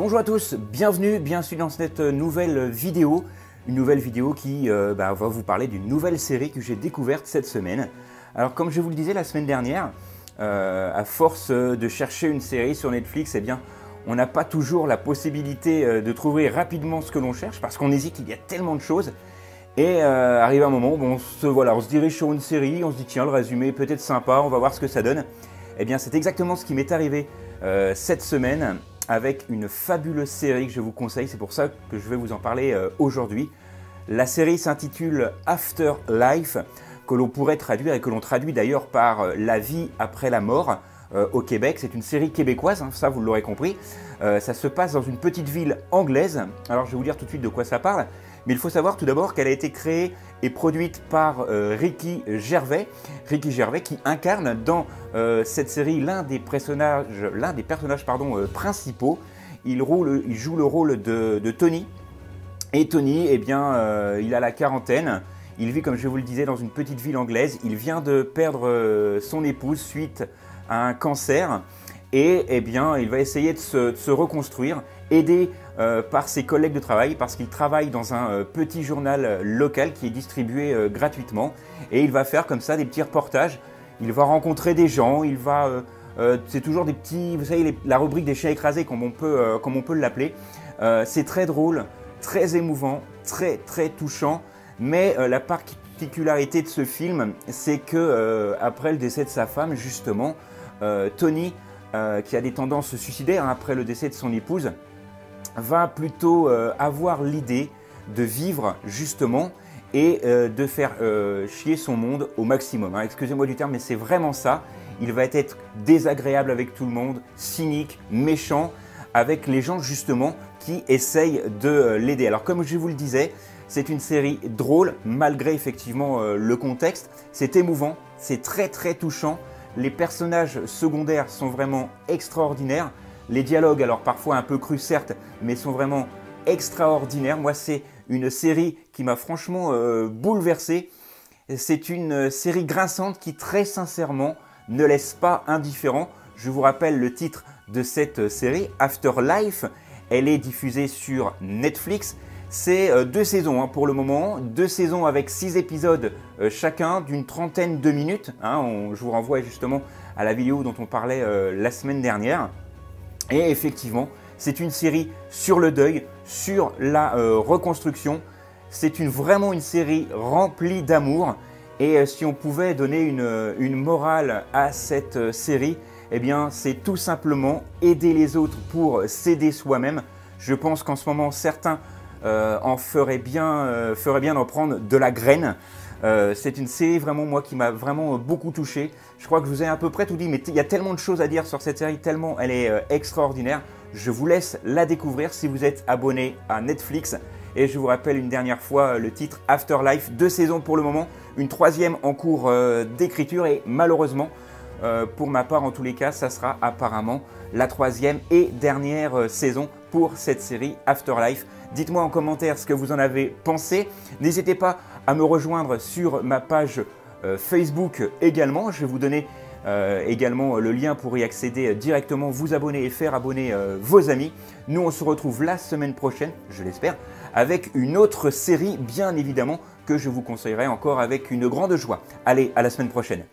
Bonjour à tous, bienvenue dans cette nouvelle vidéo. Une nouvelle vidéo qui va vous parler d'une nouvelle série que j'ai découverte cette semaine. Alors comme je vous le disais la semaine dernière, à force de chercher une série sur Netflix, eh bien, on n'a pas toujours la possibilité de trouver rapidement ce que l'on cherche parce qu'on hésite, il y a tellement de choses. Et arrive un moment où on se dirige sur une série, on se dit tiens le résumé peut être sympa, on va voir ce que ça donne. Eh bien c'est exactement ce qui m'est arrivé cette semaine avec une fabuleuse série que je vous conseille, c'est pour ça que je vais vous en parler aujourd'hui. La série s'intitule Afterlife, que l'on pourrait traduire et que l'on traduit d'ailleurs par La vie après la mort au Québec. C'est une série québécoise, hein, ça vous l'aurez compris. Ça se passe dans une petite ville anglaise. Alors je vais vous dire tout de suite de quoi ça parle. Mais il faut savoir tout d'abord qu'elle a été créée et produite par Ricky Gervais qui incarne dans cette série l'un des personnages principaux. Il joue le rôle de Tony. Et Tony, eh bien, il a la quarantaine. Il vit, comme je vous le disais, dans une petite ville anglaise. Il vient de perdre son épouse suite à un cancer. Et eh bien, il va essayer de se reconstruire, aidé par ses collègues de travail, parce qu'il travaille dans un petit journal local qui est distribué gratuitement. Et il va faire comme ça des petits reportages. Il va rencontrer des gens, c'est toujours des petits, vous savez, la rubrique des chiens écrasés, comme on peut l'appeler. C'est très drôle, très émouvant, très touchant. Mais la particularité de ce film, c'est que après le décès de sa femme, justement, Tony, qui a des tendances suicidaires après le décès de son épouse, va plutôt avoir l'idée de vivre justement et de faire chier son monde au maximum. Hein. Excusez-moi du terme, mais c'est vraiment ça. Il va être désagréable avec tout le monde, cynique, méchant, avec les gens justement qui essayent de l'aider. Alors comme je vous le disais, c'est une série drôle, malgré effectivement le contexte. C'est émouvant, c'est très touchant. Les personnages secondaires sont vraiment extraordinaires. Les dialogues, alors parfois un peu crus certes, mais sont vraiment extraordinaires. Moi, c'est une série qui m'a franchement bouleversé. C'est une série grinçante qui, très sincèrement, ne laisse pas indifférent. Je vous rappelle le titre de cette série, Afterlife. Elle est diffusée sur Netflix. C'est 2 saisons hein, pour le moment, 2 saisons avec 6 épisodes chacun d'une trentaine de minutes. Hein, je vous renvoie justement à la vidéo dont on parlait la semaine dernière. Et effectivement, c'est une série sur le deuil, sur la reconstruction. C'est vraiment une série remplie d'amour. Et si on pouvait donner une morale à cette série, eh bien c'est tout simplement aider les autres pour s'aider soi-même. Je pense qu'en ce moment, certains ferait bien d'en prendre de la graine. C'est une série vraiment moi qui m'a vraiment beaucoup touché. Je crois que je vous ai à peu près tout dit, mais il y a tellement de choses à dire sur cette série, tellement elle est extraordinaire. Je vous laisse la découvrir si vous êtes abonné à Netflix. Et je vous rappelle une dernière fois le titre Afterlife, 2 saisons pour le moment, une 3e en cours d'écriture et malheureusement, pour ma part en tous les cas, ça sera apparemment la 3e et dernière saison pour cette série Afterlife. Dites-moi en commentaire ce que vous en avez pensé. N'hésitez pas à me rejoindre sur ma page Facebook également. Je vais vous donner également le lien pour y accéder directement, vous abonner et faire abonner vos amis. Nous, on se retrouve la semaine prochaine, je l'espère, avec une autre série, bien évidemment, que je vous conseillerai encore avec une grande joie. Allez, à la semaine prochaine.